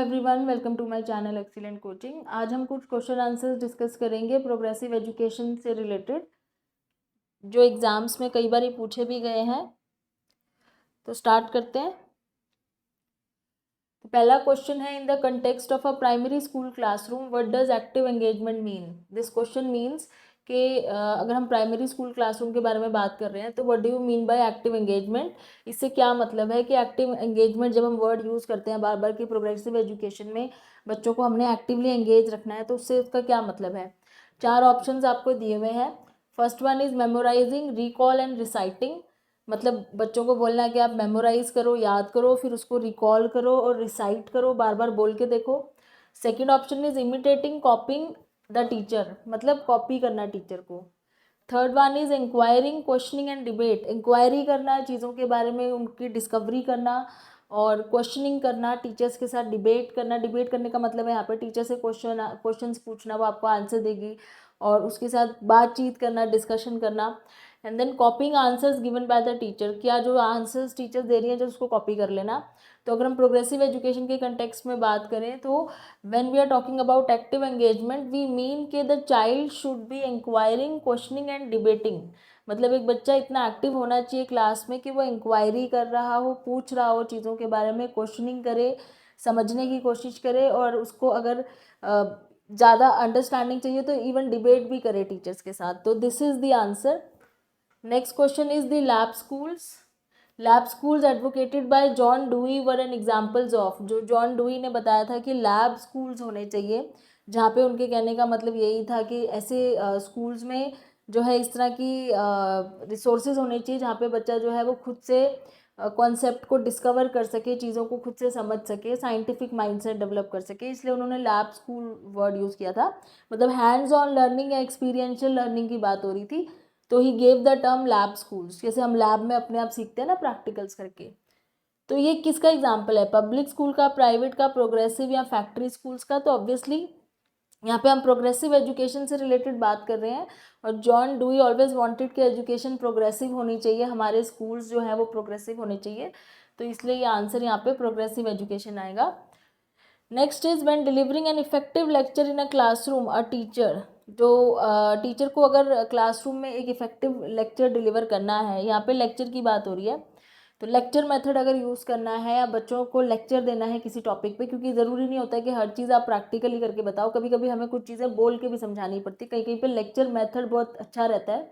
Everyone, welcome to my channel Excellent Coaching. आज हम कुछ क्वेश्चन आंसर्स डिस्कस करेंगे प्रोग्रेसिव एजुकेशन से रिलेटेड, जो एग्जाम्स में कई बार पूछे भी गए हैं। तो स्टार्ट करते हैं। तो पहला क्वेश्चन है, in the context of a primary school classroom what does active engagement mean. This question means कि अगर हम प्राइमरी स्कूल क्लासरूम के बारे में बात कर रहे हैं तो what do you mean by active engagement. इससे क्या मतलब है कि एक्टिव एंगेजमेंट जब हम वर्ड यूज़ करते हैं बार बार कि प्रोग्रेसिव एजुकेशन में बच्चों को हमने एक्टिवली एंगेज रखना है, तो उससे उसका क्या मतलब है। 4 ऑप्शंस आपको दिए हुए हैं। First one is memorising, recall and reciting. मतलब बच्चों को बोलना है कि आप मेमोराइज करो, याद करो, फिर उसको रिकॉल करो और रिसाइट करो, बार बार बोल के देखो। Second option is imitating, copying the teacher, मतलब कॉपी करना टीचर को। Third one is inquiring, questioning and debate. Inquiry करना, चीज़ों के बारे में उनकी डिस्कवरी करना, और क्वेश्चनिंग करना, टीचर्स के साथ डिबेट करना। डिबेट करने का मतलब है यहाँ पे टीचर से क्वेश्चंस पूछना, वो आपको आंसर देगी और उसके साथ बातचीत करना, डिस्कशन करना। And then copying answers given by the teacher, क्या जो आंसर्स टीचर दे रही है जो उसको कॉपी कर लेना। तो अगर हम प्रोग्रेसिव एजुकेशन के कंटेक्स्ट में बात करें तो when we are talking about active engagement we mean के the child should be inquiring, questioning and debating. मतलब एक बच्चा इतना एक्टिव होना चाहिए क्लास में कि वो इंक्वायरी कर रहा हो, पूछ रहा हो चीज़ों के बारे में, क्वेश्चनिंग करे, समझने की कोशिश करे, और उसको अगर ज़्यादा अंडरस्टैंडिंग चाहिए तो इवन डिबेट भी करे टीचर्स के साथ। तो this is the answer. Next question is the lab schools. Lab schools advocated bye John डूई were N examples of. जो जॉन डूई ने बताया था कि लैब स्कूल्स होने चाहिए, जहाँ पे उनके कहने का मतलब यही था कि ऐसे स्कूल्स में जो है इस तरह की रिसोर्सेज होने चाहिए जहाँ पे बच्चा जो है वो खुद से कॉन्सेप्ट को डिस्कवर कर सके, चीज़ों को खुद से समझ सके, साइंटिफिक माइंडसेट डेवलप कर सके, इसलिए उन्होंने लैब स्कूल वर्ड यूज़ किया था। मतलब हैंड्स ऑन लर्निंग या एक्सपीरियंशियल लर्निंग की बात हो रही थी, तो he gave the term lab schools. जैसे हम लैब में अपने आप सीखते हैं ना प्रैक्टिकल्स करके। तो ये किसका एग्जाम्पल है, पब्लिक स्कूल का, प्राइवेट का, प्रोग्रेसिव या फैक्ट्री स्कूल्स का। तो ऑब्वियसली यहाँ पे हम प्रोग्रेसिव एजुकेशन से रिलेटेड बात कर रहे हैं, और जॉन डूई ऑलवेज वांटेड कि एजुकेशन प्रोग्रेसिव होनी चाहिए, हमारे स्कूल्स जो है वो प्रोग्रेसिव होने चाहिए। तो इसलिए ये आंसर यहाँ पे प्रोग्रेसिव एजुकेशन आएगा। Next is when delivering an effective lecture in a classroom a teacher. जो टीचर को अगर क्लासरूम में एक इफेक्टिव लेक्चर डिलीवर करना है, यहाँ पे लेक्चर की बात हो रही है, तो लेक्चर मेथड अगर यूज़ करना है या बच्चों को लेक्चर देना है किसी टॉपिक पे, क्योंकि ज़रूरी नहीं होता है कि हर चीज़ आप प्रैक्टिकली करके बताओ, कभी कभी हमें कुछ चीज़ें बोल के भी समझानी पड़ती, कहीं कहीं पे लेक्चर मेथड बहुत अच्छा रहता है।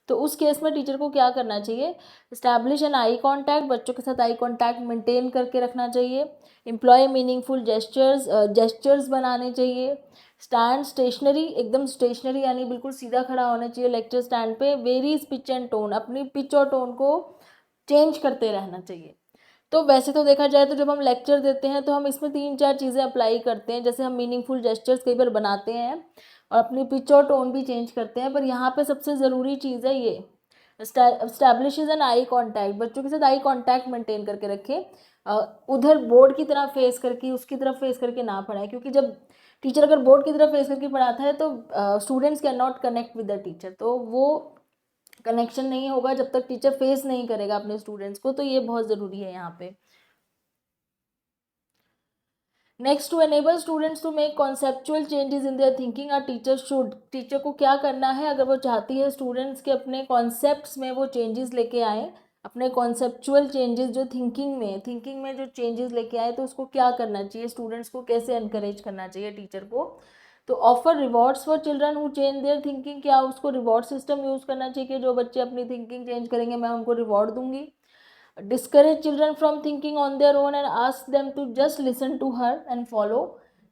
तो उस केस में टीचर को क्या करना चाहिए, इस्टेब्लिश एन आई कॉन्टैक्ट, बच्चों के साथ आई कॉन्टैक्ट मेंटेन करके रखना चाहिए। एम्प्लॉय मीनिंगफुल जेस्चर्स बनाने चाहिए। स्टैंड स्टेशनरी, एकदम स्टेशनरी यानी बिल्कुल सीधा खड़ा होना चाहिए लेक्चर स्टैंड पे। वेरीज पिच एंड टोन, अपनी पिच और टोन को चेंज करते रहना चाहिए। तो वैसे तो देखा जाए तो जब हम लेक्चर देते हैं तो हम इसमें 3-4 चीज़ें अप्लाई करते हैं, जैसे हम मीनिंगफुल जेस्चर्स कई बार बनाते हैं और अपनी पिच और टोन भी चेंज करते हैं, पर यहाँ पे सबसे ज़रूरी चीज़ है ये, एस्टैब्लिशेज एन आई कॉन्टैक्ट, बच्चों के साथ आई कॉन्टैक्ट मेंटेन करके रखें। उधर बोर्ड की तरफ फेस करके, उसकी तरफ फेस करके ना पढ़ाए, क्योंकि जब टीचर अगर बोर्ड की तरफ फेस करके पढ़ाता है तो students can not connect with the teacher, तो वो कनेक्शन नहीं होगा जब तक टीचर फेस नहीं करेगा अपने स्टूडेंट्स को। तो ये बहुत ज़रूरी है यहाँ पे। Next, to enable students to make conceptual changes in their thinking a teacher should. Teacher को क्या करना है, अगर वो चाहती है स्टूडेंट्स के अपने कॉन्सेप्ट्स में वो चेंजेस लेके आए, अपने कॉन्सेप्चुअल चेंजेस जो थिंकिंग में जो चेंजेस लेके आए, तो उसको क्या करना चाहिए, स्टूडेंट्स को कैसे एनकरेज करना चाहिए टीचर को। तो offer rewards for children who change their thinking, क्या उसको रिवॉर्ड सिस्टम यूज़ करना चाहिए कि जो बच्चे अपनी थिंकिंग चेंज करेंगे मैं उनको रिवॉर्ड दूंगी। Discourage children from thinking on their own and ask them to just listen to her and follow.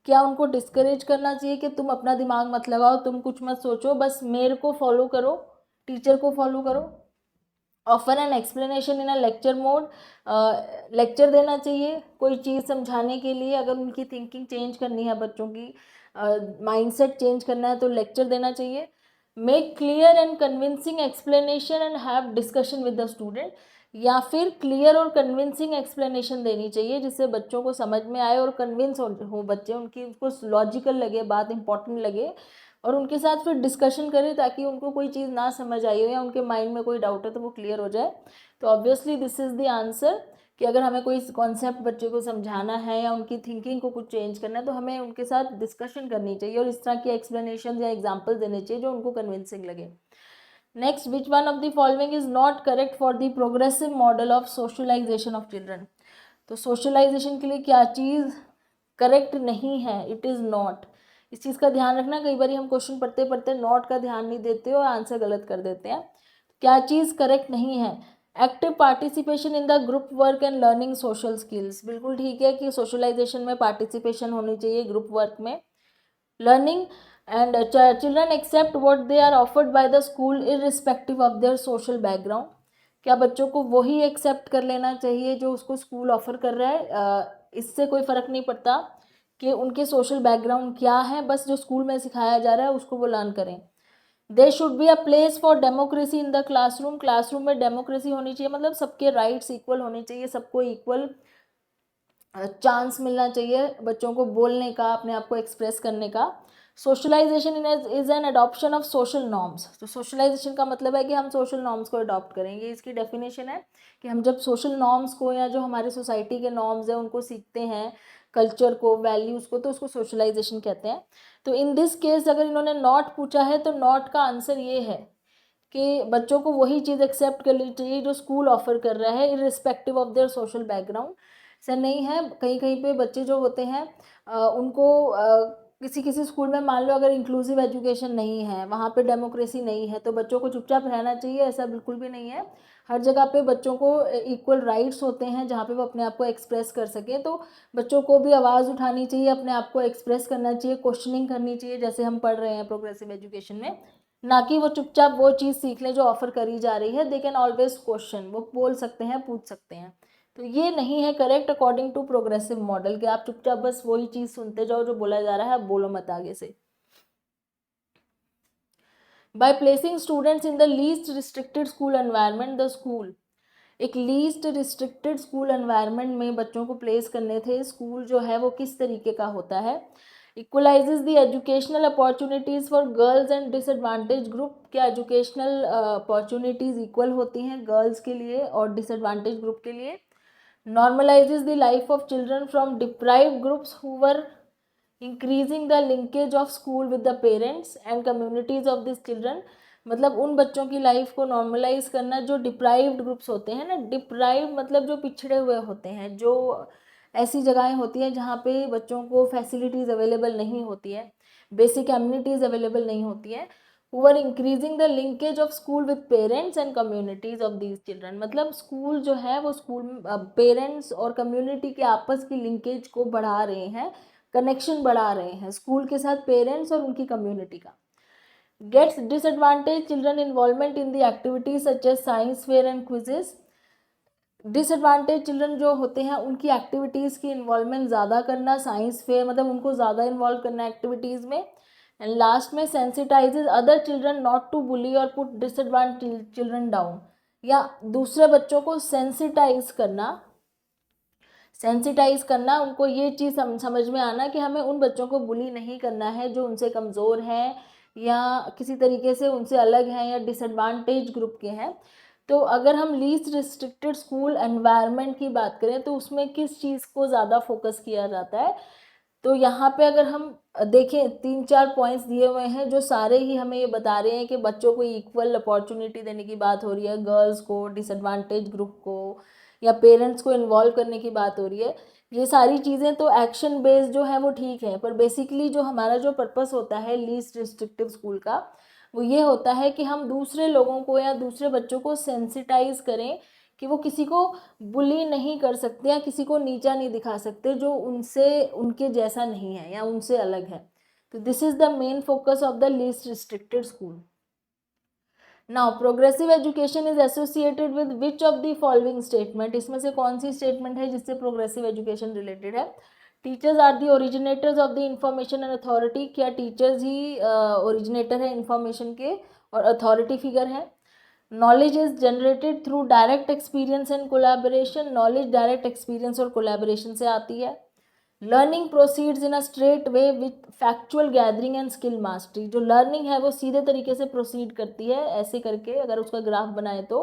क्या उनको डिस्करेज करना चाहिए कि तुम अपना दिमाग मत लगाओ, तुम कुछ मत सोचो, बस मेरे को फॉलो करो, टीचर को फॉलो करो। Offer an explanation in a lecture mode, lecture देना चाहिए कोई चीज़ समझाने के लिए, अगर उनकी थिंकिंग चेंज करनी है, बच्चों की माइंडसेट चेंज करना है तो लेक्चर देना चाहिए। Make clear and convincing explanation and have discussion with the student, या फिर क्लियर और कन्विंसिंग एक्सप्लेनेशन देनी चाहिए जिससे बच्चों को समझ में आए और कन्विंस हो बच्चे, उनकी उनको लॉजिकल लगे, बात इंपॉर्टेंट लगे, और उनके साथ फिर डिस्कशन करें ताकि उनको कोई चीज़ ना समझ आई हो या उनके माइंड में कोई डाउट है तो वो क्लियर हो जाए। तो obviously this is the answer कि अगर हमें कोई कॉन्सेप्ट बच्चे को समझाना है या उनकी थिंकिंग को कुछ चेंज करना है तो हमें उनके साथ डिस्कशन करनी चाहिए और इस तरह की एक्सप्लेनेशन या एग्जाम्पल देने चाहिए जो उनको कन्विंसिंग लगे। Next, which one of the following is not correct for the progressive model of socialisation of children. तो सोशलाइजेशन के लिए क्या चीज़ करेक्ट नहीं है, इट इज़ नॉट। इस चीज़ का ध्यान रखना, कई बार हम क्वेश्चन पढ़ते पढ़ते नॉट का ध्यान नहीं देते और आंसर गलत कर देते हैं। क्या चीज़ करेक्ट नहीं है? Active participation in the group work and learning social skills. बिल्कुल ठीक है कि सोशलाइजेशन में पार्टिसिपेशन होनी चाहिए ग्रुप वर्क में। Learning and children accept what they are offered by the school irrespective of their social background. क्या बच्चों को वही एक्सेप्ट कर लेना चाहिए जो उसको स्कूल ऑफर कर रहा है? इससे कोई फ़र्क नहीं पड़ता कि उनके सोशल बैकग्राउंड क्या है, बस जो स्कूल में सिखाया जा रहा है उसको वो लर्न करें। There should be a place for democracy in the classroom. Classroom में डेमोक्रेसी होनी चाहिए, मतलब सबके राइट्स इक्वल होने चाहिए, सबको इक्वल चांस मिलना चाहिए बच्चों को बोलने का, अपने आप को एक्सप्रेस करने का। Socialisation is an adoption of social norms. तो सोशलाइजेशन का मतलब है कि हम सोशल नॉर्म्स को अडॉप्ट करेंगे। इसकी डेफिनेशन है कि हम जब सोशल नॉर्म्स को या जो हमारे सोसाइटी के नॉर्म्स हैं उनको सीखते हैं, कल्चर को, वैल्यूज़ को, तो उसको सोशलाइजेशन कहते हैं। तो इन दिस केस अगर इन्होंने नॉट पूछा है तो नॉट का आंसर ये है कि बच्चों को वही चीज़ एक्सेप्ट कर लेनी चाहिए जो स्कूल ऑफर कर रहा है irrespective of their social background. से नहीं है, कहीं कहीं पे बच्चे जो होते हैं उनको किसी किसी स्कूल में मान लो अगर इंक्लूसिव एजुकेशन नहीं है, वहाँ पे डेमोक्रेसी नहीं है, तो बच्चों को चुपचाप रहना चाहिए, ऐसा बिल्कुल भी नहीं है। हर जगह पे बच्चों को इक्वल राइट्स होते हैं जहाँ पे वो अपने आप को एक्सप्रेस कर सके। तो बच्चों को भी आवाज़ उठानी चाहिए, अपने आप को एक्सप्रेस करना चाहिए, क्वेश्चनिंग करनी चाहिए, जैसे हम पढ़ रहे हैं प्रोग्रेसिव एजुकेशन में। ना कि वो चुपचाप वो चीज़ सीख लें जो ऑफर करी जा रही है। दे कैन ऑलवेज क्वेश्चन, वो बोल सकते हैं, पूछ सकते हैं। तो ये नहीं है correct according to progressive model कि आप चुपचाप बस वही चीज़ सुनते जाओ जो बोला जा रहा है, आप बोलो मत आगे से। By placing students in the least restricted school environment, the school, एक लीस्ट रिस्ट्रिक्टेड स्कूल एनवायरनमेंट में बच्चों को प्लेस करने थे। स्कूल जो है वो किस तरीके का होता है? Equalises the educational opportunities for girls and disadvantage group. क्या एजुकेशनल अपॉर्चुनिटीज़ इक्वल होती हैं गर्ल्स के लिए और डिसएडवांटेज ग्रुप के लिए? Normalizes the life of children from deprived groups who were increasing the linkage of school with the parents and communities of these children। मतलब उन बच्चों की लाइफ को नॉर्मलाइज करना जो डिप्राइव्ड ग्रुप्स होते हैं ना, डिप्राइव्ड मतलब जो पिछड़े हुए होते हैं, जो ऐसी जगहें होती हैं जहाँ पे बच्चों को फैसिलिटीज़ अवेलेबल नहीं होती है, बेसिक एम्यूनिटीज़ अवेलेबल नहीं होती है। who are increasing the linkage of school with parents and communities of these children। मतलब स्कूल जो है वो स्कूल पेरेंट्स और कम्युनिटी के आपस की लिंकेज को बढ़ा रहे हैं, कनेक्शन बढ़ा रहे हैं स्कूल के साथ पेरेंट्स और उनकी कम्युनिटी का। Gets disadvantage children involvement in the activities such as science fair and quizzes. Disadvantage children जो होते हैं उनकी एक्टिविटीज़ की इन्वॉल्वमेंट ज़्यादा करना, साइंस फेयर मतलब उनको ज़्यादा इन्वॉल्व करना एक्टिविटीज़ में। एंड लास्ट में sensitises other children not to bully और पुट डिसएडवांटेज चिल्ड्रन डाउन, या दूसरे बच्चों को सेंसिटाइज करना उनको ये चीज़ समझ में आना कि हमें उन बच्चों को बुली नहीं करना है जो उनसे कमज़ोर हैं या किसी तरीके से उनसे अलग हैं या डिसएडवांटेज ग्रुप के हैं। तो अगर हम लीस्ट रिस्ट्रिक्टेड स्कूल एनवायरनमेंट की बात करें तो उसमें किस चीज़ को ज़्यादा फोकस किया जाता है? तो यहाँ पे अगर हम देखें 3-4 पॉइंट्स दिए हुए हैं जो सारे ही हमें ये बता रहे हैं कि बच्चों को इक्वल अपॉर्चुनिटी देने की बात हो रही है, गर्ल्स को, डिसएडवांटेज ग्रुप को या पेरेंट्स को इन्वॉल्व करने की बात हो रही है। ये सारी चीज़ें तो एक्शन बेस्ड जो है वो ठीक है, पर बेसिकली जो हमारा जो पर्पस होता है लीस्ट रिस्ट्रिक्टिव स्कूल का वो ये होता है कि हम दूसरे लोगों को या दूसरे बच्चों को सेंसिटाइज करें कि वो किसी को बुली नहीं कर सकते या किसी को नीचा नहीं दिखा सकते जो उनसे उनके जैसा नहीं है या उनसे अलग है। तो this is the main focus of the least restricted school. Now progressive education is associated with which of the following statement. इसमें से कौन सी स्टेटमेंट है जिससे प्रोग्रेसिव एजुकेशन रिलेटेड है? Teachers are the originators of the information and authority. क्या teachers ही originator है इंफॉर्मेशन के और अथॉरिटी फिगर है? Knowledge is generated through direct experience and collaboration. Knowledge direct experience और कोलैबोरेशन से आती है। Learning proceeds in a straight way with factual gathering and skill mastery. जो लर्निंग है वो सीधे तरीके से प्रोसीड करती है ऐसे करके, अगर उसका ग्राफ बनाए तो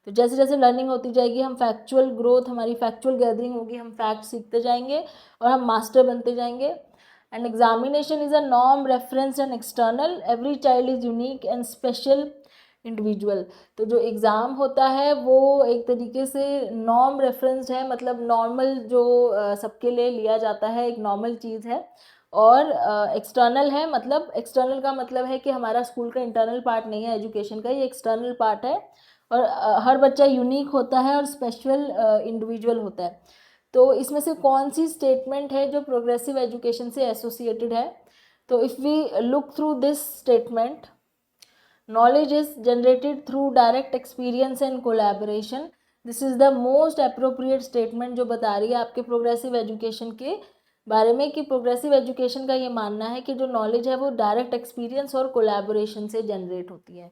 तो जैसे जैसे लर्निंग होती जाएगी, हम फैक्चुअल ग्रोथ, हमारी फैक्चुअल गैदरिंग होगी, हम फैक्ट सीखते जाएंगे और हम मास्टर बनते जाएंगे. And examination is a norm, reference and external. Every child is unique and special individual. तो जो एग्ज़ाम होता है वो एक तरीके से नॉर्म रेफरेंस है, मतलब नॉर्मल जो सबके लिए लिया जाता है, एक नॉर्मल चीज़ है. और एक्सटर्नल है, मतलब एक्सटर्नल का मतलब है कि हमारा स्कूल का इंटरनल पार्ट नहीं है एजुकेशन का, ये एक्सटर्नल पार्ट है. और हर बच्चा यूनिक होता है और स्पेशल इंडिविजुअल होता है. तो इसमें से कौन सी स्टेटमेंट है जो प्रोग्रेसिव एजुकेशन से एसोसिएटेड है? तो if we look through this statement, knowledge is generated through direct experience and collaboration. This is the most appropriate statement जो बता रही है आपके प्रोग्रेसिव एजुकेशन के बारे में, कि प्रोग्रेसिव एजुकेशन का ये मानना है कि जो नॉलेज है वो डायरेक्ट एक्सपीरियंस और कोलैबोरेशन से जनरेट होती है.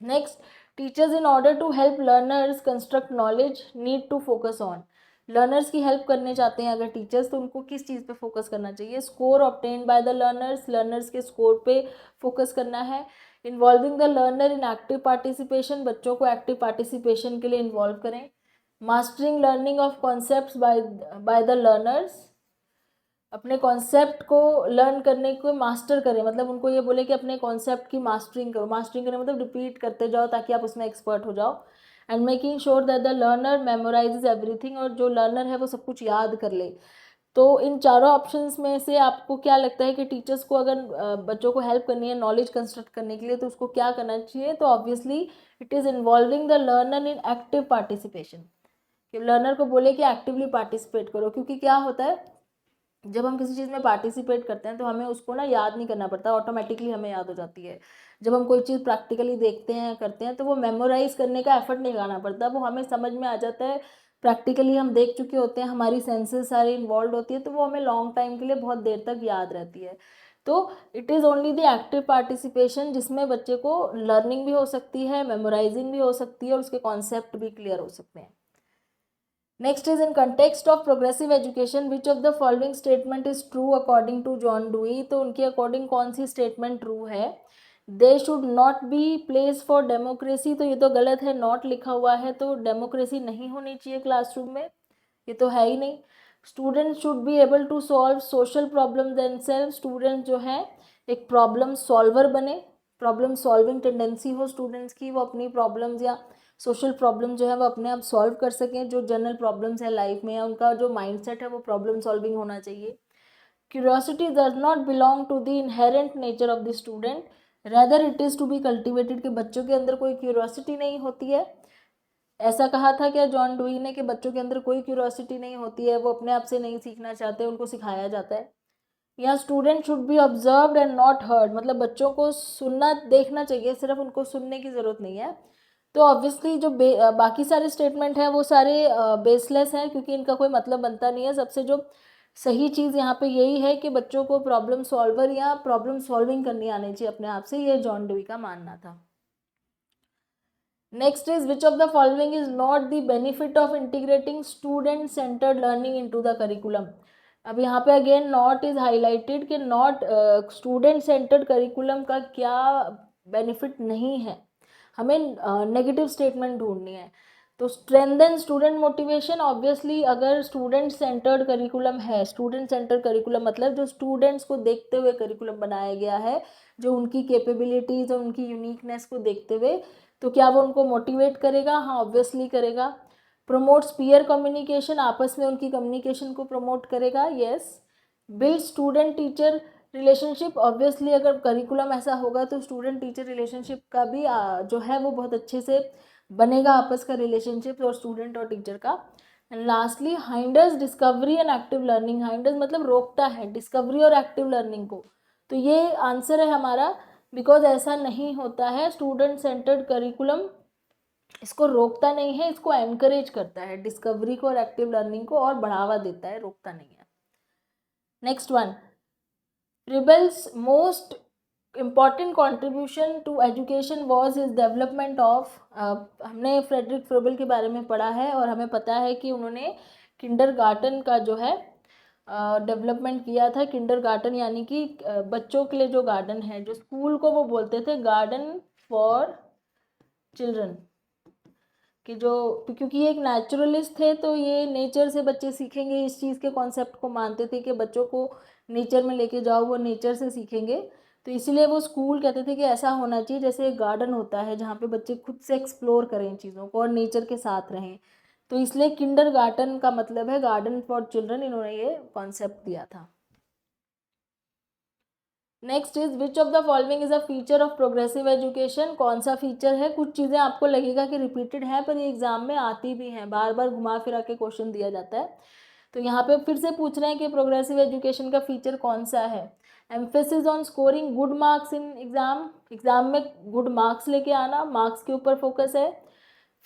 Next, teachers in order to help learners construct knowledge need to focus on. Learners की हेल्प करने चाहते हैं अगर टीचर्स, तो उनको किस चीज़ पे फोकस करना चाहिए? Score obtained by the learners, learners के स्कोर पे फोकस करना है. Involving the learner in active participation, बच्चों को एक्टिव पार्टिसिपेशन के लिए इन्वॉल्व करें. Mastering learning of concepts by the learners, अपने कॉन्सेप्ट को लर्न करने को मास्टर करें, मतलब उनको ये बोले कि अपने कॉन्सेप्ट की मास्टरिंग करो. मास्टरिंग करें मतलब रिपीट करते जाओ ताकि आप उसमें एक्सपर्ट हो जाओ. And making sure that the learner memorises everything, और जो लर्नर है वो सब कुछ याद कर ले. तो इन चारों ऑप्शंस में से आपको क्या लगता है कि टीचर्स को अगर बच्चों को हेल्प करनी है नॉलेज कंस्ट्रक्ट करने के लिए, तो उसको क्या करना चाहिए? तो obviously it is involving the learner in active participation, कि लर्नर को बोले कि एक्टिवली पार्टिसिपेट करो. क्योंकि क्या होता है, जब हम किसी चीज़ में पार्टिसिपेट करते हैं तो हमें उसको ना याद नहीं करना पड़ता, ऑटोमेटिकली हमें याद हो जाती है. जब हम कोई चीज़ प्रैक्टिकली देखते हैं करते हैं तो वो मेमोराइज करने का एफर्ट नहीं लगाना पड़ता, वो हमें समझ में आ जाता है. प्रैक्टिकली हम देख चुके होते हैं, हमारी सेंसेस सारी इन्वॉल्व होती है, तो वो हमें लॉन्ग टाइम के लिए बहुत देर तक याद रहती है. तो it is only the active participation जिसमें बच्चे को लर्निंग भी हो सकती है, मेमोराइजिंग भी हो सकती है और उसके कॉन्सेप्ट भी क्लियर हो सकते हैं. Next is, in context of progressive education, which of the following statement is true according to John Dewey? तो उनके अकॉर्डिंग कौन सी स्टेटमेंट ट्रू है? They should not be place for democracy, तो ये तो गलत है, नॉट लिखा हुआ है, तो डेमोक्रेसी नहीं होनी चाहिए क्लासरूम में, ये तो है ही नहीं. Student should be able to solve social problem themselves, student जो है एक प्रॉब्लम सॉल्वर बने, प्रॉब्लम सॉल्विंग टेंडेंसी हो स्टूडेंट्स की, वो अपनी प्रॉब्लम्स या सोशल प्रॉब्लम जो है वो अपने आप सॉल्व कर सकें. जो जनरल प्रॉब्लम्स है लाइफ में, या उनका जो माइंडसेट है वो प्रॉब्लम सॉल्विंग होना चाहिए. Curiosity does not belong to the inherent nature of the student, rather it is to be cultivated, कि बच्चों के अंदर कोई क्यूरियोसिटी नहीं होती है. ऐसा कहा था क्या जॉन डुई ने कि बच्चों के अंदर कोई क्यूरियोसिटी नहीं होती है, वो अपने आप से नहीं सीखना चाहते, उनको सिखाया जाता है. या student should B observed and not heard, मतलब बच्चों को सुनना देखना चाहिए, सिर्फ उनको सुनने की ज़रूरत नहीं है. तो ऑब्वियसली जो बाकी सारे स्टेटमेंट हैं वो सारे बेसलेस हैं, क्योंकि इनका कोई मतलब बनता नहीं है. सबसे जो सही चीज़ यहाँ पे यही है कि बच्चों को प्रॉब्लम सॉल्वर या प्रॉब्लम सॉल्विंग करनी आनी चाहिए अपने आप से, ये जॉन डुई का मानना था. Next is, which of the following is not the benefit of integrating student centred learning into the curriculum? अब यहाँ पे अगेन नॉट इज हाईलाइटेड कि नॉट स्टूडेंट सेंटर्ड करिकुलम का क्या बेनिफिट नहीं है, हमें नेगेटिव स्टेटमेंट ढूंढनी है. तो स्ट्रेंथन स्टूडेंट मोटिवेशन, ऑब्वियसली अगर स्टूडेंट सेंटर्ड करिकुलम है, स्टूडेंट सेंटर्ड करिकुलम मतलब जो स्टूडेंट्स को देखते हुए करिकुलम बनाया गया है, जो उनकी कैपेबिलिटीज़ और उनकी यूनिकनेस को देखते हुए, तो क्या वो उनको मोटिवेट करेगा? हाँ, ऑब्वियसली करेगा. प्रमोट्स पीयर कम्युनिकेशन, आपस में उनकी कम्युनिकेशन को प्रमोट करेगा. Yes. Build student teacher relationship, obviously अगर करिकुलम ऐसा होगा तो स्टूडेंट टीचर रिलेशनशिप का भी जो है वो बहुत अच्छे से बनेगा, आपस का रिलेशनशिप और स्टूडेंट और टीचर का. And lastly, hinders discovery and active learning, hinders मतलब रोकता है डिस्कवरी और एक्टिव लर्निंग को. तो ये आंसर है हमारा, बिकॉज ऐसा नहीं होता है. स्टूडेंट सेंटर्ड करिकुलम इसको रोकता नहीं है, इसको एनकरेज करता है, डिस्कवरी को और एक्टिव लर्निंग को, और बढ़ावा देता है, रोकता नहीं है. Next one, Preble's most important contribution to education was his development of, हमने फ्रेडरिक फ्रेबल के बारे में पढ़ा है और हमें पता है कि उन्होंने किंडरगार्टन का जो है डेवलपमेंट किया था. किंडरगार्टन यानी कि बच्चों के लिए जो गार्डन है, जो स्कूल को वो बोलते थे गार्डन फॉर चिल्ड्रन, कि जो, क्योंकि ये एक नेचुरलिस्ट थे तो ये नेचर से बच्चे सीखेंगे, इस चीज़ के कॉन्सेप्ट को मानते थे कि बच्चों को नेचर में लेके जाओ, वो नेचर से सीखेंगे। तो इसीलिए वो स्कूल कहते थे कि ऐसा होना चाहिए जैसे एक गार्डन होता है जहाँ पे बच्चे खुद से एक्सप्लोर करें चीज़ों को और नेचर के साथ रहें। तो इसलिए किंडरगार्टन का मतलब है गार्डन फॉर चिल्ड्रन, इन्होंने ये कॉन्सेप्ट दिया था। Next is which of the following is a feature of progressive education. कौन सा फीचर है? कुछ चीज़ें आपको लगेगा कि रिपीटेड है पर ये एग्जाम में आती भी हैं, बार बार घुमा फिरा के क्वेश्चन दिया जाता है। तो यहाँ पे फिर से पूछ रहे हैं कि प्रोग्रेसिव एजुकेशन का फीचर कौन सा है। Emphasis on scoring good marks in exam, exam में गुड मार्क्स लेके आना, मार्क्स के ऊपर फोकस है।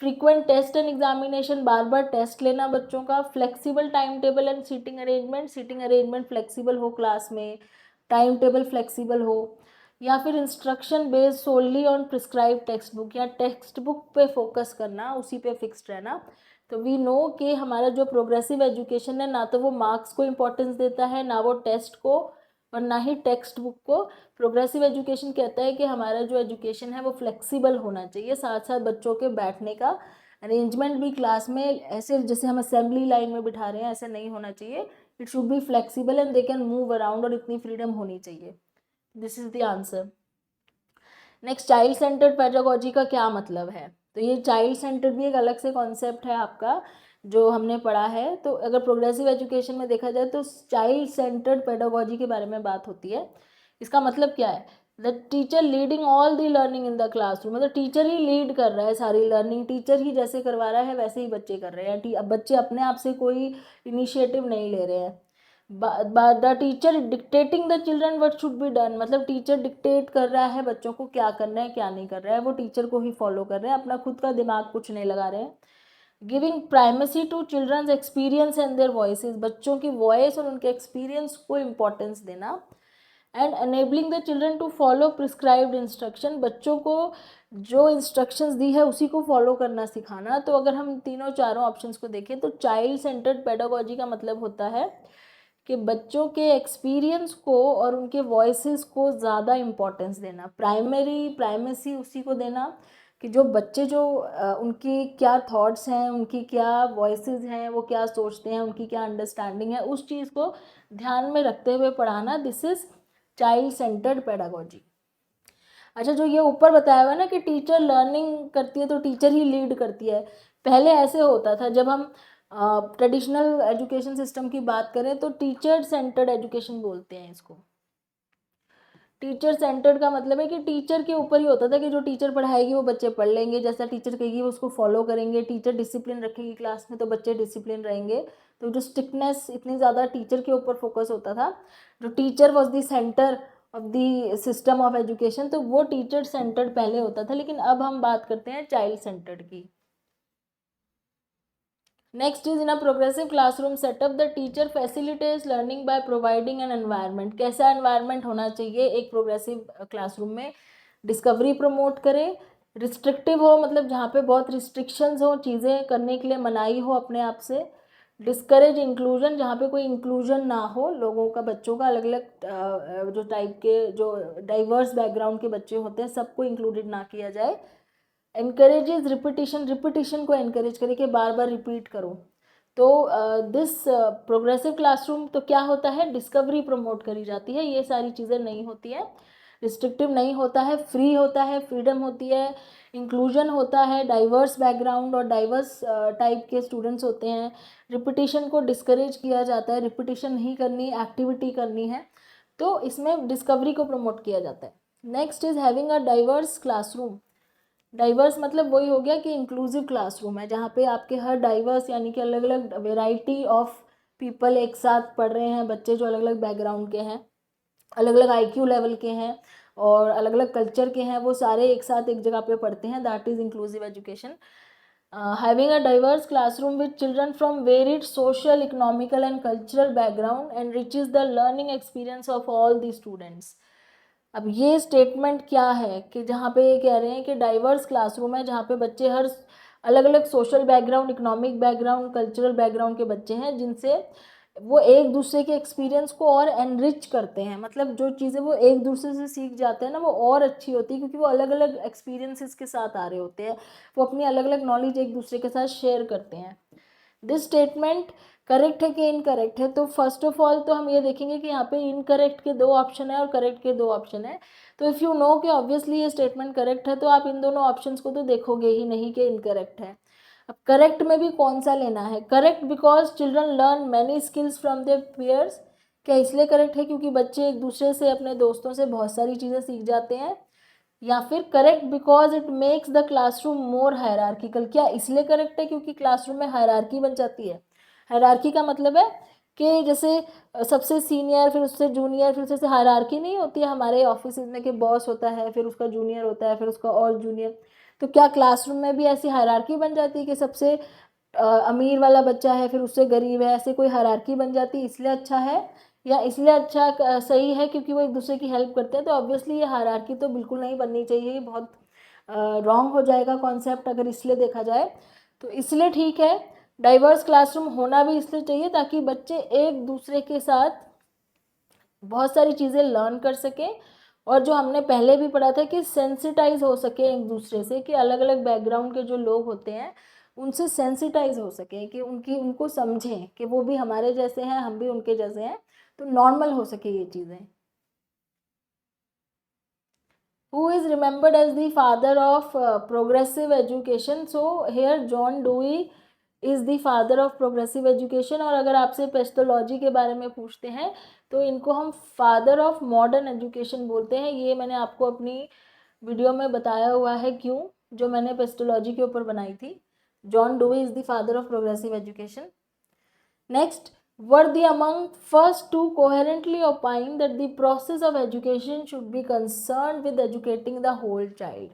फ्रीक्वेंट टेस्ट एंड एग्जामिनेशन, बार बार टेस्ट लेना बच्चों का। Flexible time table and seating arrangement, seating arrangement flexible हो क्लास में, टाइम टेबल फ्लेक्सिबल हो। या फिर instruction based solely on prescribe text book, या टेक्स्ट बुक पे फोकस करना, उसी पे फिक्स्ड रहना। तो वी नो कि हमारा जो प्रोग्रेसिव एजुकेशन है ना तो वो मार्क्स को इम्पोर्टेंस देता है, ना वो टेस्ट को, और ना ही टेक्स्ट बुक को। प्रोग्रेसिव एजुकेशन कहता है कि हमारा जो एजुकेशन है वो फ्लेक्सिबल होना चाहिए, साथ साथ बच्चों के बैठने का अरेंजमेंट भी क्लास में ऐसे जैसे हम असेंबली लाइन में बिठा रहे हैं ऐसे नहीं होना चाहिए। It should be flexible and they can move around, और इतनी फ्रीडम होनी चाहिए। This is the answer. Next, child centred pedagogy का क्या मतलब है? तो ये चाइल्ड सेंटर्ड भी एक अलग से कॉन्सेप्ट है आपका जो हमने पढ़ा है। तो अगर प्रोग्रेसिव एजुकेशन में देखा जाए तो चाइल्ड सेंटर्ड पेडागोजी के बारे में बात होती है। इसका मतलब क्या है? The teacher leading all the learning in the classroom, मतलब टीचर ही लीड कर रहा है सारी लर्निंग, टीचर ही जैसे करवा रहा है वैसे ही बच्चे कर रहे हैं। अब बच्चे अपने आप से कोई इनिशिएटिव नहीं ले रहे हैं। The teacher dictating the children what should be done, मतलब टीचर डिक्टेट कर रहा है बच्चों को क्या करना है क्या नहीं कर रहा है, वो टीचर को ही फॉलो कर रहे हैं, अपना खुद का दिमाग कुछ नहीं लगा रहे हैं। Giving primacy to children's experience and their voices, बच्चों की वॉइस और उनके एक्सपीरियंस को इम्पोर्टेंस देना। And enabling the children to follow prescribed instruction, बच्चों को जो इंस्ट्रक्शंस दी है उसी को फॉलो करना सिखाना। तो अगर हम तीनों चारों ऑप्शंस को देखें तो चाइल्ड सेंटर्ड पेडागोजी का मतलब होता है कि बच्चों के एक्सपीरियंस को और उनके वॉइसेस को ज़्यादा इम्पोर्टेंस देना, प्राइमेसी उसी को देना कि जो बच्चे जो उनकी क्या थॉट्स हैं, उनकी क्या वॉइसेस हैं, वो क्या सोचते हैं, उनकी क्या अंडरस्टैंडिंग है, उस चीज़ को ध्यान में रखते हुए पढ़ाना। This is child centred pedagogy. अच्छा, जो ये ऊपर बताया हुआ है ना कि टीचर लर्निंग करती है तो टीचर ही लीड करती है, पहले ऐसे होता था। जब हम ट्रेडिशनल एजुकेशन सिस्टम की बात करें तो टीचर सेंटर्ड एजुकेशन बोलते हैं इसको। टीचर सेंटर्ड का मतलब है कि टीचर के ऊपर ही होता था कि जो टीचर पढ़ाएगी वो बच्चे पढ़ लेंगे, जैसा टीचर कहेगी वो उसको फॉलो करेंगे। टीचर डिसिप्लिन रखेगी क्लास में तो बच्चे डिसिप्लिन रहेंगे। तो जो स्ट्रिक्टनेस इतनी ज़्यादा टीचर के ऊपर फोकस होता था, जो teacher was the centre of the system of education, तो वो टीचर सेंटर्ड पहले होता था। लेकिन अब हम बात करते हैं चाइल्ड सेंटर्ड की। Next is in a progressive classroom setup the teacher facilitates learning by providing N environment. कैसा एनवायरनमेंट होना चाहिए एक प्रोग्रेसिव क्लासरूम में? डिस्कवरी प्रमोट करे, रिस्ट्रिक्टिव हो मतलब जहाँ पे बहुत रिस्ट्रिक्शंस हो, चीज़ें करने के लिए मनाही हो अपने आप से। डिस्करेज इंक्लूजन, जहाँ पे कोई इंक्लूजन ना हो लोगों का, बच्चों का, अलग अलग जो टाइप के जो डाइवर्स बैकग्राउंड के बच्चे होते हैं सबको इंक्लूडेड ना किया जाए। एनकरेजेज रिपीटिशन, रिपीटिशन को एनकरेज करे कि बार बार रिपीट करो। तो दिस प्रोग्रेसिव क्लासरूम तो क्या होता है? डिस्कवरी प्रमोट करी जाती है, ये सारी चीज़ें नहीं होती है। रिस्ट्रिक्टिव नहीं होता है, फ्री होता है, फ्रीडम होती है, इंक्लूजन होता है, डाइवर्स बैकग्राउंड और डाइवर्स टाइप के स्टूडेंट्स होते हैं। रिपीटिशन को डिस्करेज किया जाता है, रिपीटिशन नहीं करनी, एक्टिविटी करनी है, तो इसमें डिस्कवरी को प्रमोट किया जाता है। Next is having a diverse classroom. Diverse मतलब वही हो गया कि इंक्लूसिव क्लासरूम है जहाँ पे आपके हर डाइवर्स यानी कि अलग अलग वेराइटी ऑफ पीपल एक साथ पढ़ रहे हैं, बच्चे जो अलग अलग बैकग्राउंड के हैं, अलग अलग आईक्यू लेवल के हैं और अलग अलग कल्चर के हैं, वो सारे एक साथ एक जगह पे पढ़ते हैं। That is inclusive education. Having a diverse classroom with children from varied social, economical and cultural background enriches the learning experience of all the students. अब ये स्टेटमेंट क्या है कि जहाँ पे ये कह रहे हैं कि डाइवर्स क्लासरूम है जहाँ पे बच्चे हर अलग अलग social background, economic background, cultural background के बच्चे हैं, जिनसे वो एक दूसरे के एक्सपीरियंस को और एनरिच करते हैं, मतलब जो चीज़ें वो एक दूसरे से सीख जाते हैं ना वो और अच्छी होती है, क्योंकि वो अलग अलग एक्सपीरियंसेस के साथ आ रहे होते हैं, वो अपनी अलग अलग नॉलेज एक दूसरे के साथ शेयर करते हैं। दिस स्टेटमेंट करेक्ट है कि इनकरेक्ट है? तो फर्स्ट ऑफ ऑल तो हम ये देखेंगे कि यहाँ पे इनकरेक्ट के 2 ऑप्शन है और करेक्ट के 2 ऑप्शन है। तो इफ़ यू नो कि ऑब्वियसली ये स्टेटमेंट करेक्ट है, तो आप इन दोनों ऑप्शंस को तो देखोगे ही नहीं कि इनकरेक्ट है। अब करेक्ट में भी कौन सा लेना है? Correct because children learn many skills from their peers. क्या इसलिए करेक्ट है क्योंकि बच्चे एक दूसरे से, अपने दोस्तों से बहुत सारी चीज़ें सीख जाते हैं? या फिर correct because it makes the classroom more hierarchical? क्या इसलिए करेक्ट है क्योंकि क्लासरूम में हायरार्की बन जाती है? हायरार्की का मतलब है कि जैसे सबसे सीनियर, फिर उससे जूनियर, फिर उससे हायरार्की नहीं होती है हमारे ऑफिस में कि बॉस होता है, फिर उसका जूनियर होता है, फिर उसका और जूनियर। तो क्या क्लासरूम में भी ऐसी हायरार्की बन जाती है कि सबसे अमीर वाला बच्चा है, फिर उससे गरीब है, ऐसे कोई हायरार्की बन जाती है, इसलिए अच्छा है? या इसलिए अच्छा सही है क्योंकि वो एक दूसरे की हेल्प करते हैं? तो ऑब्वियसली ये हायरार्की तो बिल्कुल नहीं बननी चाहिए, ये बहुत रॉन्ग हो जाएगा कॉन्सेप्ट अगर इसलिए देखा जाए। तो इसलिए ठीक है, डाइवर्स क्लासरूम होना भी इसलिए चाहिए ताकि बच्चे एक दूसरे के साथ बहुत सारी चीज़ें लर्न कर सकें, और जो हमने पहले भी पढ़ा था कि सेंसिटाइज हो सके एक दूसरे से, कि अलग अलग बैकग्राउंड के जो लोग होते हैं उनसे सेंसिटाइज हो सके, कि उनको समझें कि वो भी हमारे जैसे हैं, हम भी उनके जैसे हैं, तो नॉर्मल हो सके ये चीज़ें। Who is remembered as the father of progressive education? So here John Dewey is the father of progressive education। और अगर आपसे पेस्टोलॉजी के बारे में पूछते हैं तो इनको हम फादर ऑफ मॉडर्न एजुकेशन बोलते हैं। ये मैंने आपको अपनी वीडियो में बताया हुआ है क्यों, जो मैंने पेस्टोलॉजी के ऊपर बनाई थी। John डूई is the father of progressive education. Next, worthy among first to coherently opine that the process of education should be concerned with educating the whole child।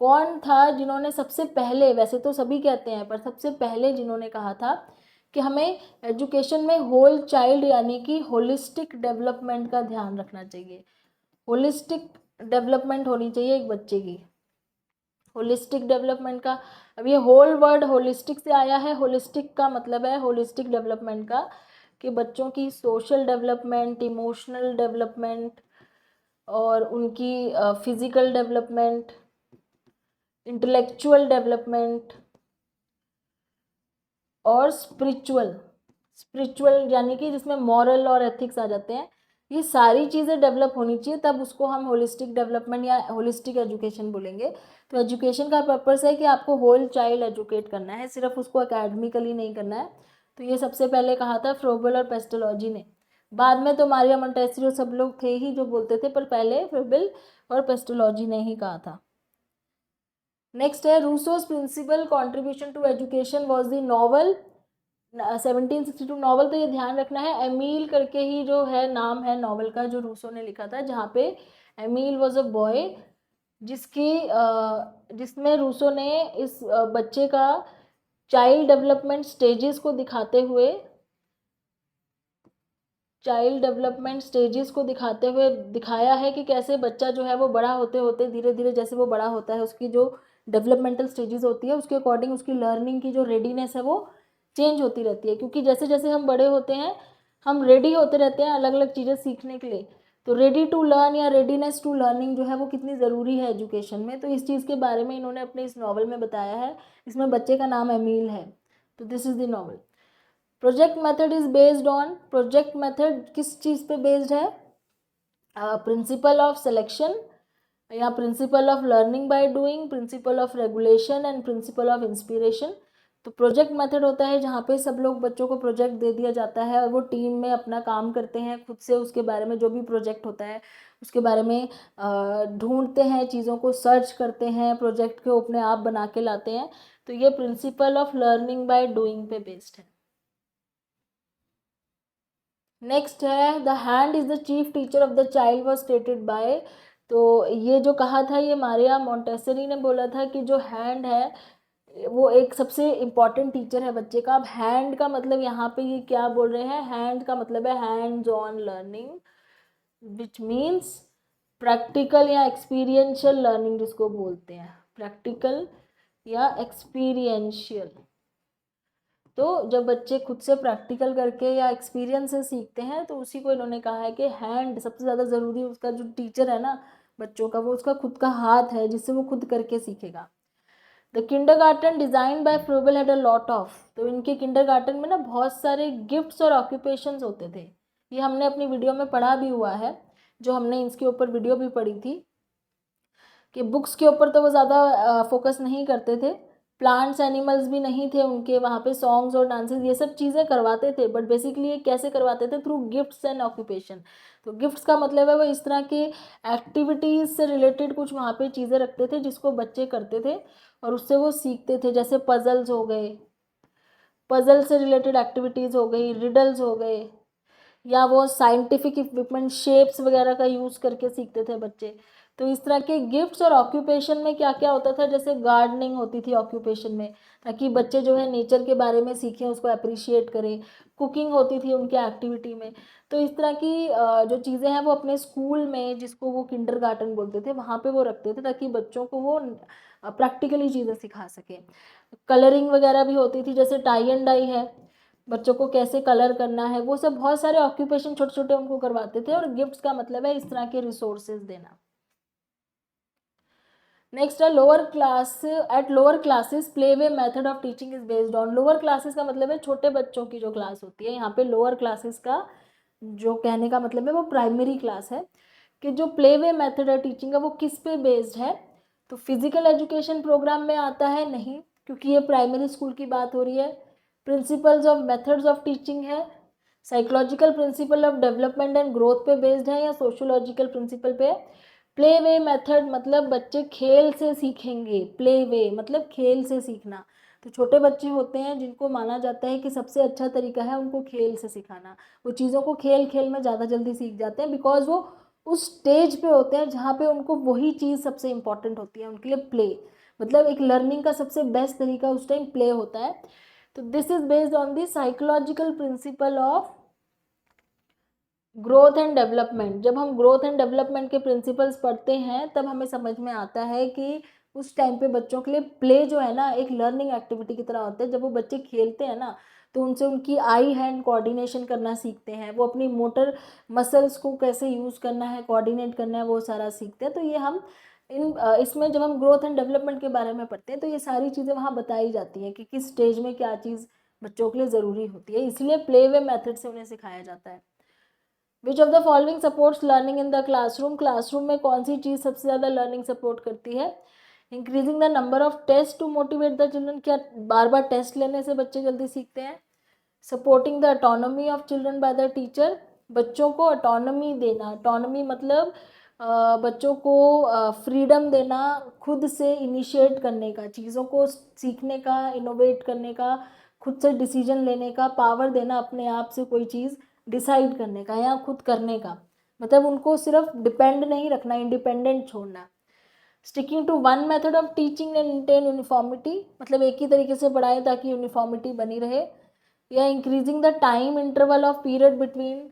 कौन था जिन्होंने सबसे पहले, वैसे तो सभी कहते हैं पर सबसे पहले जिन्होंने कहा था कि हमें एजुकेशन में होल चाइल्ड यानी कि होलिस्टिक डेवलपमेंट का ध्यान रखना चाहिए। होलिस्टिक डेवलपमेंट होनी चाहिए एक बच्चे की। होलिस्टिक डेवलपमेंट का, अब ये होल वर्ड होलिस्टिक से आया है। होलिस्टिक का मतलब है, होलिस्टिक डेवलपमेंट का, कि बच्चों की सोशल डेवलपमेंट, इमोशनल डेवलपमेंट, और उनकी फिजिकल डेवलपमेंट, इंटेलेक्चुअल डेवलपमेंट, और स्पिरिचुअल। स्पिरिचुअल यानी कि जिसमें मॉरल और एथिक्स आ जाते हैं, ये सारी चीज़ें डेवलप होनी चाहिए, तब उसको हम होलिस्टिक डेवलपमेंट या होलिस्टिक एजुकेशन बोलेंगे। तो एजुकेशन का पर्पस है कि आपको होल चाइल्ड एजुकेट करना है, सिर्फ उसको एकेडमिकली नहीं करना है। तो ये सबसे पहले कहा था फ्रोबल और पेस्टोलॉजी ने। बाद में तो मारिया मोंटेसरी और सब लोग थे ही जो बोलते थे, पर पहले फ्रोबल और पेस्टोलॉजी ने ही कहा था। नेक्स्ट है, Rousseau's principal contribution to education was the novel 1762 novel. तो ये ध्यान रखना है, एमील करके ही जो है नाम है नॉवल का जो रूसो ने लिखा था, जहाँ पे एमील वॉज अ बॉय, जिसमें रूसो ने इस बच्चे का चाइल्ड डेवलपमेंट स्टेजेस को दिखाते हुए, दिखाया है कि कैसे बच्चा जो है वो बड़ा होते होते धीरे धीरे, जैसे वो बड़ा होता है उसकी जो डेवलपमेंटल स्टेजेस होती है उसके अकॉर्डिंग उसकी लर्निंग की जो रेडीनेस है वो चेंज होती रहती है। क्योंकि जैसे जैसे हम बड़े होते हैं हम रेडी होते रहते हैं अलग अलग चीज़ें सीखने के लिए। तो रेडी टू लर्न या रेडीनेस टू लर्निंग जो है वो कितनी ज़रूरी है एजुकेशन में, तो इस चीज़ के बारे में इन्होंने अपने इस नॉवल में बताया है। इसमें बच्चे का नाम एमील है। तो this is the novel. Project method is based on, project method किस चीज़ पे बेस्ड है? प्रिंसिपल ऑफ सिलेक्शन, या principle of learning by doing, principle of regulation and principle of inspiration. तो प्रोजेक्ट मेथड होता है जहाँ पे सब लोग, बच्चों को प्रोजेक्ट दे दिया जाता है और वो टीम में अपना काम करते हैं, खुद से उसके बारे में, जो भी प्रोजेक्ट होता है उसके बारे में ढूंढते हैं, चीज़ों को सर्च करते हैं, प्रोजेक्ट को अपने आप बना के लाते हैं। तो ये principle of learning by doing पे बेस्ड है। नेक्स्ट है, the hand is the chief teacher of the child was stated by. तो ये जो कहा था ये मारिया मोंटेसरी ने बोला था कि जो हैंड है वो एक सबसे इम्पॉर्टेंट टीचर है बच्चे का। अब हैंड का मतलब यहाँ पे ये क्या बोल रहे हैं? हैंड का मतलब है hands on learning, which means practical या एक्सपीरियंशियल लर्निंग जिसको बोलते हैं, प्रैक्टिकल या एक्सपीरियंशियल। तो जब बच्चे खुद से प्रैक्टिकल करके या एक्सपीरियंस से सीखते हैं तो उसी को इन्होंने कहा है कि हैंड सबसे ज़्यादा ज़रूरी, उसका जो टीचर है ना बच्चों का, वो उसका खुद का हाथ है जिससे वो खुद करके सीखेगा। The kindergarten design by Froebel had a lot of, तो इनके किंडरगार्टन में ना बहुत सारे गिफ्ट्स और ऑक्यूपेशंस होते थे। ये हमने अपनी वीडियो में पढ़ा भी हुआ है, जो हमने इसके ऊपर वीडियो भी पढ़ी थी कि बुक्स के ऊपर तो वो ज़्यादा फोकस नहीं करते थे, प्लांट्स एनिमल्स भी नहीं थे उनके वहाँ पे, सॉन्ग्स और डांसेस ये सब चीज़ें करवाते थे, बट बेसिकली ये कैसे करवाते थे, थ्रू गिफ्ट्स एंड ऑक्यूपेशन। तो गिफ्ट्स का मतलब है वो इस तरह के एक्टिविटीज़ से रिलेटेड कुछ वहाँ पे चीज़ें रखते थे जिसको बच्चे करते थे और उससे वो सीखते थे, जैसे पजल्स हो गए, पजल से रिलेटेड एक्टिविटीज़ हो गई, रिडल्स हो गए, या वो साइंटिफिक इक्विपमेंट शेप्स वगैरह का यूज़ करके सीखते थे बच्चे। तो इस तरह के गिफ्ट्स और ऑक्यूपेशन में क्या क्या होता था, जैसे गार्डनिंग होती थी ऑक्यूपेशन में, ताकि बच्चे जो है नेचर के बारे में सीखें, उसको अप्रिशिएट करें। कुकिंग होती थी उनके एक्टिविटी में। तो इस तरह की जो चीज़ें हैं वो अपने स्कूल में, जिसको वो किंडरगार्टन बोलते थे, वहाँ पे वो रखते थे ताकि बच्चों को वो प्रैक्टिकली चीज़ें सिखा सकें। कलरिंग वगैरह भी होती थी, जैसे टाई एंड डाई है, बच्चों को कैसे कलर करना है, वो सब बहुत सारे ऑक्यूपेशन छोटे छोटे उनको करवाते थे। और गिफ्ट्स का मतलब है इस तरह के रिसोर्सेज देना। नेक्स्ट है lower class, at lower classes play way method of teaching is based on. Lower classes का मतलब है छोटे बच्चों की जो क्लास होती है, यहाँ पे लोअर क्लासेस का जो कहने का मतलब है वो प्राइमरी क्लास है, कि जो प्ले वे मेथड है टीचिंग का वो किस पे बेस्ड है। तो फिजिकल एजुकेशन प्रोग्राम में आता है नहीं, क्योंकि ये प्राइमरी स्कूल की बात हो रही है। Principles of methods of teaching है, psychological principle of development and growth पे बेस्ड है, या सोशोलॉजिकल प्रिंसिपल पे। प्ले वे मेथड मतलब बच्चे खेल से सीखेंगे, प्ले वे मतलब खेल से सीखना। तो छोटे बच्चे होते हैं जिनको माना जाता है कि सबसे अच्छा तरीका है उनको खेल से सिखाना। वो चीज़ों को खेल खेल में ज़्यादा जल्दी सीख जाते हैं, बिकॉज वो उस स्टेज पे होते हैं जहाँ पे उनको वही चीज़ सबसे इंपॉर्टेंट होती है उनके लिए, प्ले। मतलब एक लर्निंग का सबसे बेस्ट तरीका उस टाइम प्ले होता है। तो this is based on the psychological principle of growth and development. जब हम ग्रोथ एंड डेवलपमेंट के प्रिंसिपल्स पढ़ते हैं तब हमें समझ में आता है कि उस टाइम पे बच्चों के लिए प्ले जो है ना एक लर्निंग एक्टिविटी की तरह होता है। जब वो बच्चे खेलते हैं ना तो उनसे उनकी आई हैंड कोऑर्डिनेशन करना सीखते हैं, वो अपनी मोटर मसल्स को कैसे यूज़ करना है, कोऑर्डिनेट करना है, वो सारा सीखते हैं। तो ये हम इसमें जब हम ग्रोथ एंड डेवलपमेंट के बारे में पढ़ते हैं तो ये सारी चीज़ें वहाँ बताई जाती हैं कि किस स्टेज में क्या चीज़ बच्चों के लिए ज़रूरी होती है, इसलिए प्ले वे मेथड से उन्हें सिखाया जाता है। विच of the following supports learning in the classroom. Classroom में कौन सी चीज़ सबसे ज़्यादा लर्निंग सपोर्ट करती है। Increasing the number of test to motivate the children, क्या बार बार टेस्ट लेने से बच्चे जल्दी सीखते हैं। Supporting the autonomy of children bye the teacher, बच्चों को ऑटोनॉमी देना। ऑटोनॉमी मतलब बच्चों को फ्रीडम देना, खुद से इनिशिएट करने का, चीज़ों को सीखने का, इनोवेट करने का, खुद से डिसीजन लेने का पावर देना, अपने आप से कोई चीज़ डिसाइड करने का या खुद करने का। मतलब उनको सिर्फ डिपेंड नहीं रखना, इंडिपेंडेंट छोड़ना। Sticking to one method of teaching and maintain uniformity, मतलब एक ही तरीके से पढ़ाएं ताकि यूनिफॉर्मिटी बनी रहे। या increasing the time interval of period between,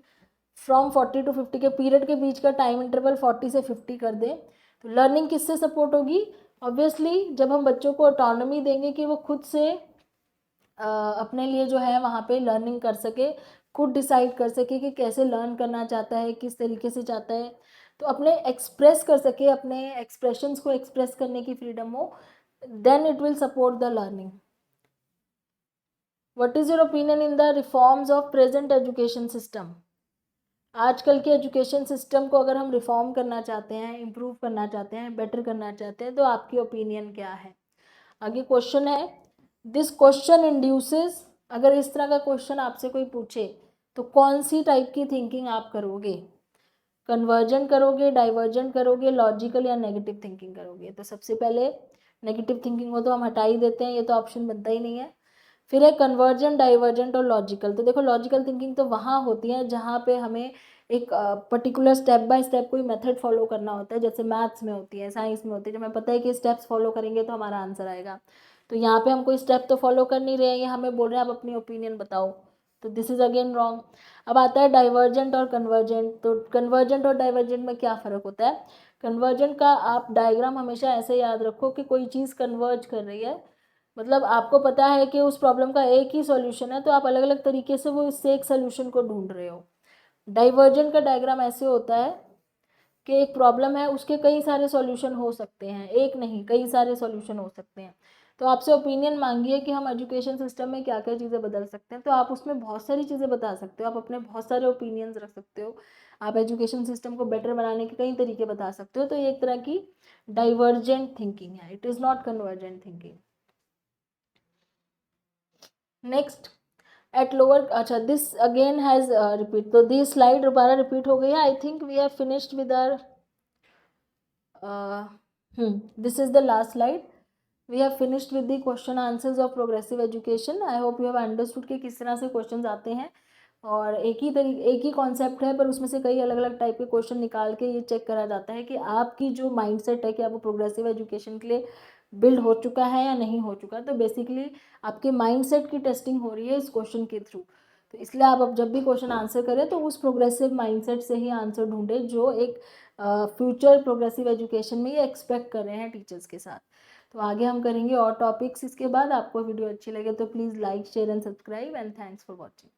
from 40 to 50 के पीरियड के बीच का टाइम इंटरवल 40 से 50 कर दें। तो लर्निंग किससे सपोर्ट होगी, ऑब्वियसली जब हम बच्चों को ऑटोनॉमी देंगे कि वो खुद से अपने लिए जो है वहाँ पे लर्निंग कर सके, खुद डिसाइड कर सके कि कैसे लर्न करना चाहता है, किस तरीके से चाहता है, तो अपने एक्सप्रेस कर सके, अपने एक्सप्रेशंस को एक्सप्रेस करने की फ्रीडम हो, then it will support the learning. What is your opinion in the reforms of present education system. आजकल के एजुकेशन सिस्टम को अगर हम रिफॉर्म करना चाहते हैं, इम्प्रूव करना चाहते हैं, बेटर करना चाहते हैं, तो आपकी ओपिनियन क्या है। आगे क्वेश्चन है, दिस क्वेश्चन इंड्यूसेस, अगर इस तरह का क्वेश्चन आपसे कोई पूछे तो कौन सी टाइप की थिंकिंग आप करोगे। कन्वर्जेंट करोगे, डाइवर्जेंट करोगे, लॉजिकल या नेगेटिव थिंकिंग करोगे। तो सबसे पहले नेगेटिव थिंकिंग को तो हम हटा ही देते हैं, ये तो ऑप्शन बनता ही नहीं है। फिर है कन्वर्जेंट, डाइवर्जेंट और लॉजिकल। तो देखो लॉजिकल थिंकिंग तो वहाँ होती है जहाँ पे हमें एक पर्टिकुलर स्टेप बाय स्टेप कोई मेथड फॉलो करना होता है, जैसे मैथ्स में होती है, साइंस में होती है, जब हमें पता है कि स्टेप्स फॉलो करेंगे तो हमारा आंसर आएगा। तो यहाँ पे हम कोई स्टेप तो फॉलो कर नहीं रहे हैं, ये हमें बोल रहे हैं आप अपनी ओपिनियन बताओ, तो दिस इज अगेन रॉन्ग। अब आता है डाइवर्जेंट और कन्वर्जेंट। तो कन्वर्जेंट और डाइवर्जेंट में क्या फ़र्क होता है। कन्वर्जेंट का आप डायग्राम हमेशा ऐसे याद रखो कि कोई चीज़ कन्वर्ज कर रही है, मतलब आपको पता है कि उस प्रॉब्लम का एक ही सॉल्यूशन है, तो आप अलग अलग तरीके से वो इससे एक सॉल्यूशन को ढूंढ रहे हो। डाइवर्जेंट का डायग्राम ऐसे होता है कि एक प्रॉब्लम है, उसके कई सारे सॉल्यूशन हो सकते हैं, एक नहीं कई सारे सॉल्यूशन हो सकते हैं। तो आपसे ओपिनियन मांगी है कि हम एजुकेशन सिस्टम में क्या क्या चीज़ें बदल सकते हैं, तो आप उसमें बहुत सारी चीज़ें बता सकते हो, आप अपने बहुत सारे ओपिनियंस रख सकते हो, आप एजुकेशन सिस्टम को बेटर बनाने के कई तरीके बता सकते हो। तो ये एक तरह की डाइवर्जेंट थिंकिंग है, it is not convergent thinking. Next, at lower, अच्छा दिस अगेन हैज़ रिपीट, तो दिस स्लाइड दोबारा रिपीट हो गई है। I think we have finished with our, this is the last slide. We have finished with the question answers of progressive education. I hope you have understood कि किस तरह से questions आते हैं, और एक ही कॉन्सेप्ट है, पर उसमें से कई अलग अलग टाइप के क्वेश्चन निकाल के ये चेक करा जाता है कि आपकी जो माइंडसेट है, कि आपको प्रोग्रेसिव एजुकेशन के लिए बिल्ड हो चुका है या नहीं हो चुका। तो बेसिकली आपके माइंडसेट की टेस्टिंग हो रही है इस क्वेश्चन के थ्रू। तो इसलिए आप अब जब भी क्वेश्चन आंसर करें तो उस प्रोग्रेसिव माइंडसेट से ही आंसर ढूंढें जो एक फ्यूचर प्रोग्रेसिव एजुकेशन में ये एक्सपेक्ट कर रहे हैं टीचर्स के साथ। तो आगे हम करेंगे और टॉपिक्स इसके बाद। आपको वीडियो अच्छी लगे तो please like share and subscribe, and thanks for watching.